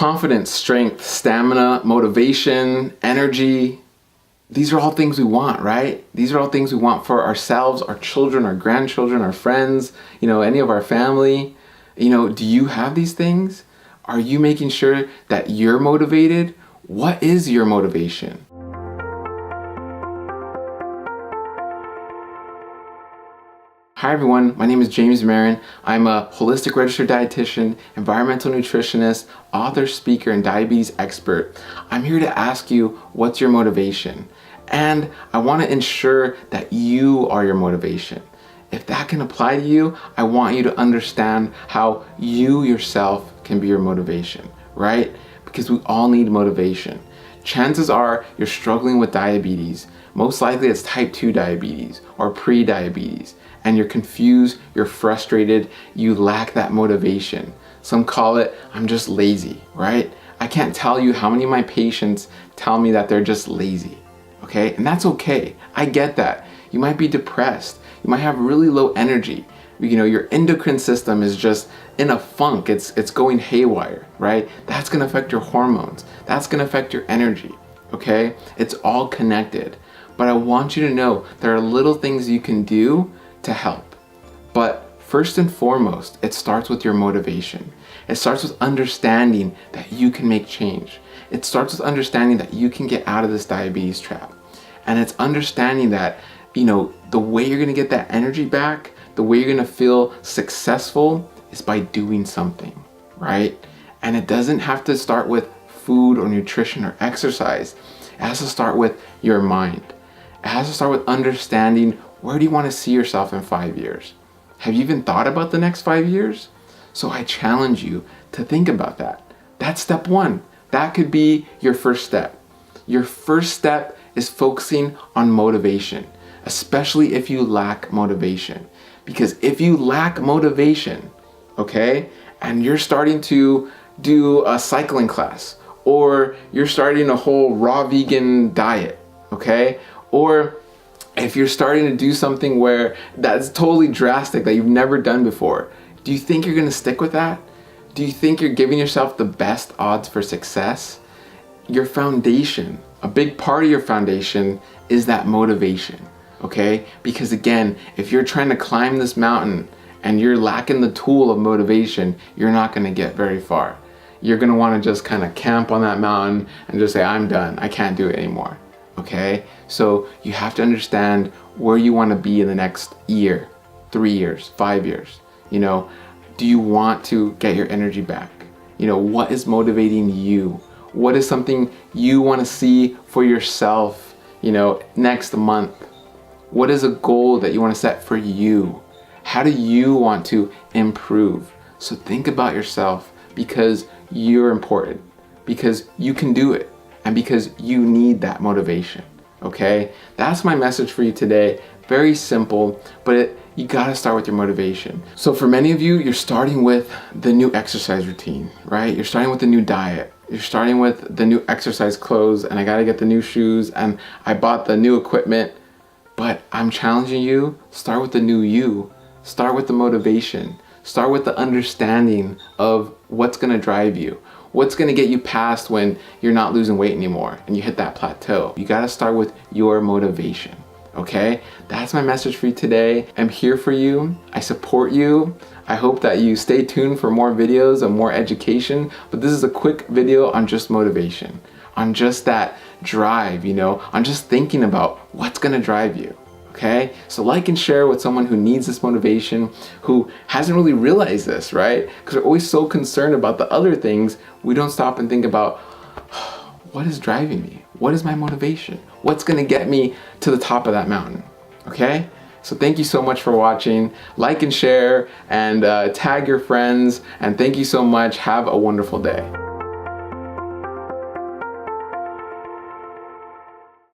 Confidence, strength, stamina, motivation, energy. These are all things we want, right? These are all things we want for ourselves, our children, our grandchildren, our friends, any of our family. Do you have these things? Are you making sure that you're motivated? What is your motivation? Hi everyone, my name is James Marin. I'm a holistic registered dietitian, environmental nutritionist, author, speaker, and diabetes expert. I'm here to ask you, what's your motivation? And I want to ensure that you are your motivation. If that can apply to you, I want you to understand how you yourself can be your motivation, right? Because we all need motivation. Chances are you're struggling with diabetes. Most likely it's type 2 diabetes or pre-diabetes. And you're confused, you're frustrated, you lack that motivation. Some call it, I'm just lazy, right? I can't tell you how many of my patients tell me that they're just lazy, okay? And that's okay, I get that. You might be depressed, you might have really low energy. Your endocrine system is just in a funk, it's going haywire, right? That's gonna affect your hormones, that's gonna affect your energy, okay? It's all connected. But I want you to know there are little things you can do to help. But first and foremost, it starts with your motivation. It starts with understanding that you can make change. It starts with understanding that you can get out of this diabetes trap. And it's understanding that, the way you're gonna get that energy back, the way you're gonna feel successful is by doing something, right? And it doesn't have to start with food or nutrition or exercise. It has to start with your mind. It has to start with understanding, where do you want to see yourself in 5 years? Have you even thought about the next 5 years? So I challenge you to think about that. That's step one. That could be your first step. Your first step is focusing on motivation, especially if you lack motivation. Because if you lack motivation, okay, and you're starting to do a cycling class, or you're starting a whole raw vegan diet, okay, or if you're starting to do something where that's totally drastic that you've never done before, do you think you're gonna stick with that? Do you think you're giving yourself the best odds for success? Your foundation, a big part of your foundation is that motivation, okay? Because again, if you're trying to climb this mountain and you're lacking the tool of motivation, you're not gonna get very far. You're gonna wanna just kind of camp on that mountain and just say, I'm done, I can't do it anymore. Okay, so you have to understand where you want to be in the next year, 3 years, 5 years. Do you want to get your energy back? What is motivating you? What is something you want to see for yourself, next month? What is a goal that you want to set for you? How do you want to improve? So think about yourself, because you're important, because you can do it, and because you need that motivation, okay? That's my message for you today. Very simple, but you gotta start with your motivation. So for many of you, you're starting with the new exercise routine, right? You're starting with the new diet. You're starting with the new exercise clothes, and I gotta get the new shoes, and I bought the new equipment. But I'm challenging you, start with the new you. Start with the motivation. Start with the understanding of what's gonna drive you. What's gonna get you past when you're not losing weight anymore and you hit that plateau? You gotta start with your motivation, okay? That's my message for you today. I'm here for you, I support you. I hope that you stay tuned for more videos and more education, but this is a quick video on just motivation, on just that drive, on just thinking about what's gonna drive you. Okay, so like and share with someone who needs this motivation, who hasn't really realized this, right? Because we're always so concerned about the other things, we don't stop and think about, what is driving me? What is my motivation? What's gonna get me to the top of that mountain? Okay, so thank you so much for watching. Like and share, and tag your friends, and thank you so much. Have a wonderful day.